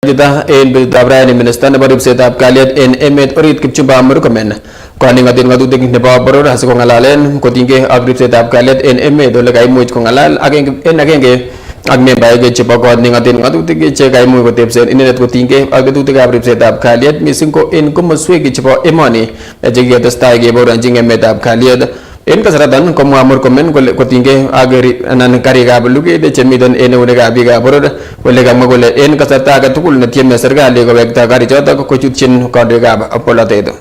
Jita en Bitabra Minister nebo ripsetab kalyet en emet orit Kipchumba Murkomen kwani ngatin ngatutik nebo boror asikongalalen kotinygei ak ripsetab kalyet en emet ole kaimuch kongalal agenge ak membaek chebo kot nengatin ngatutik che kaimuch kotepsen inendet kotinygei ak tetutikab ripsetab kalyet mising ko en komoswek chebo emoni che kiketestai keboronjin emetab kalyet. En kasaratan komwa Murkomen kole kotinygei ak anan karikab luget chemiten en eunekab biikab boror kole kamwa kole en kasarta age tugul netieme serikali kowekta karichotok kochutyin kandoikab polatet.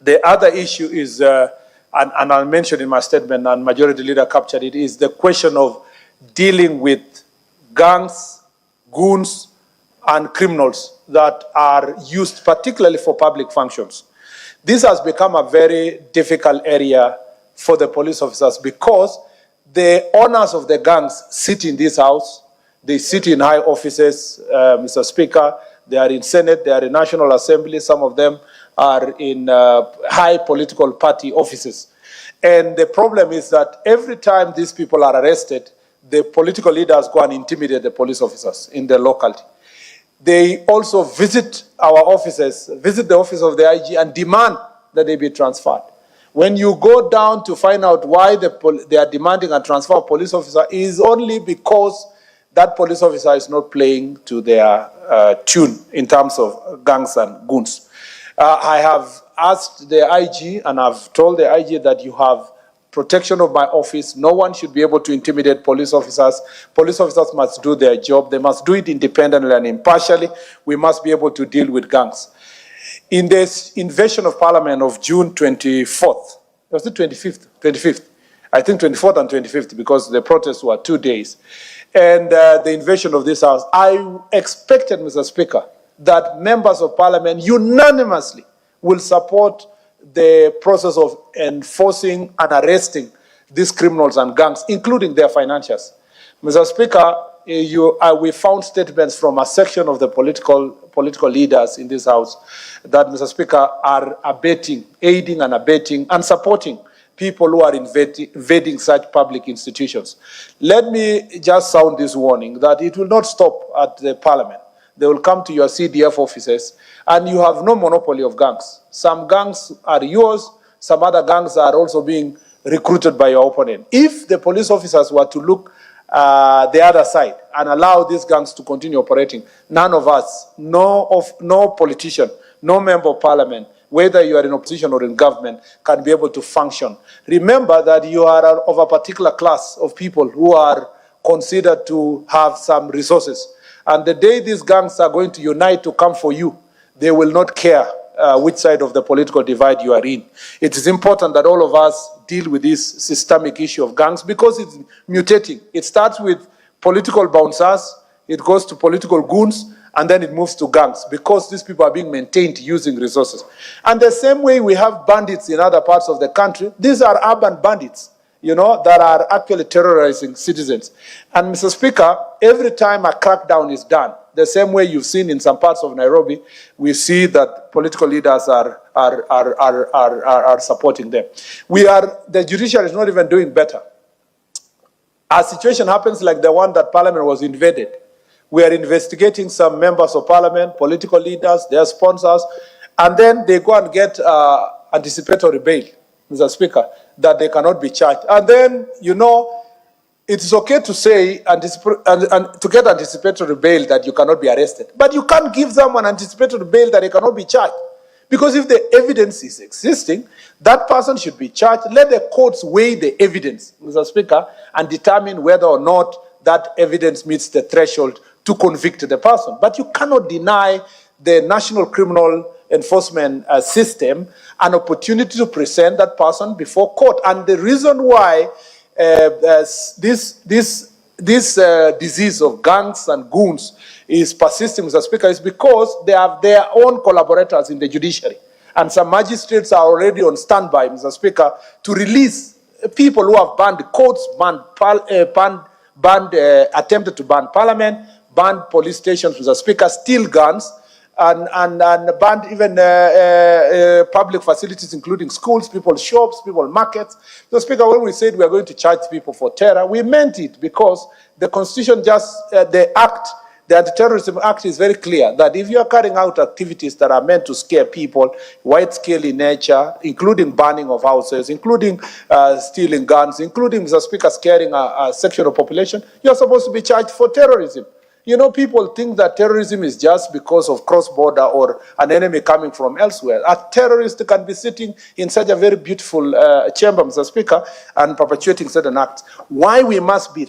The other issue is, and I'll mention in my statement, and Majority Leader captured it, is the question of dealing with gangs, goons, and criminals that are used particularly for public functions. This has become a very difficult area for the police officers because the owners of the gangs sit in this house, they sit in high offices, Mr. Speaker, they are in Senate, they are in National Assembly, some of them are in high political party offices. And the problem is that every time these people are arrested, the political leaders go and intimidate the police officers in the locality. They also visit our offices, visit the office of the IG and demand that they be transferred. When you go down to find out why they are demanding a transfer of police officer, it is only because that police officer is not playing to their tune in terms of gangs and goons. I have asked the IG and I've told the IG that you have protection of my office. No one should be able to intimidate police officers. Police officers must do their job. They must do it independently and impartially. We must be able to deal with gangs. In this invasion of Parliament of June 24th, was it 25th? 25th. I think 24th and 25th because the protests were 2 days. And the invasion of this house, I expected, Mr. Speaker, that members of Parliament unanimously will support the process of enforcing and arresting these criminals and gangs, including their financiers. Mr. Speaker, we found statements from a section of the political leaders in this House that, Mr. Speaker, are aiding and abetting and supporting people who are invading such public institutions. Let me just sound this warning that it will not stop at the Parliament. They will come to your CDF offices, and you have no monopoly of gangs. Some gangs are yours, some other gangs are also being recruited by your opponent. If the police officers were to look the other side and allow these gangs to continue operating, none of us, no politician, no member of Parliament, whether you are in opposition or in government, can be able to function. Remember that you are of a particular class of people who are considered to have some resources. And the day these gangs are going to unite to come for you, they will not care which side of the political divide you are in. It is important that all of us deal with this systemic issue of gangs because it's mutating. It starts with political bouncers, it goes to political goons, and then it moves to gangs because these people are being maintained using resources. And the same way we have bandits in other parts of the country, these are urban bandits, that are actually terrorizing citizens. And Mr. Speaker, every time a crackdown is done, the same way you've seen in some parts of Nairobi, we see that political leaders are supporting them. The judiciary is not even doing better. A situation happens like the one that Parliament was invaded. We are investigating some members of Parliament, political leaders, their sponsors, and then they go and get anticipatory bail, Mr. Speaker, that they cannot be charged. And then, it is okay to say and to get anticipatory bail that you cannot be arrested. But you can't give someone anticipatory bail that they cannot be charged. Because if the evidence is existing, that person should be charged. Let the courts weigh the evidence, Mr. Speaker, and determine whether or not that evidence meets the threshold to convict the person. But you cannot deny the National Criminal Enforcement System an opportunity to present that person before court. And the reason why this disease of gangs and goons is persisting, Mr. Speaker, is because they have their own collaborators in the judiciary. And some magistrates are already on standby, Mr. Speaker, to release people who have banned courts, attempted to ban Parliament, banned police stations, Mr. Speaker, steal guns, and banned even public facilities, including schools, people's shops, people's markets. So, Speaker, when we said we are going to charge people for terror, we meant it because the Constitution the Act The Anti-Terrorism Act is very clear that if you are carrying out activities that are meant to scare people, wide-scale in nature, including burning of houses, including stealing guns, including, Mr. Speaker, scaring a section of population, you're supposed to be charged for terrorism. You know, people think that terrorism is just because of cross-border or an enemy coming from elsewhere. A terrorist can be sitting in such a very beautiful chamber, Mr. Speaker, and perpetuating certain acts. Why we must be...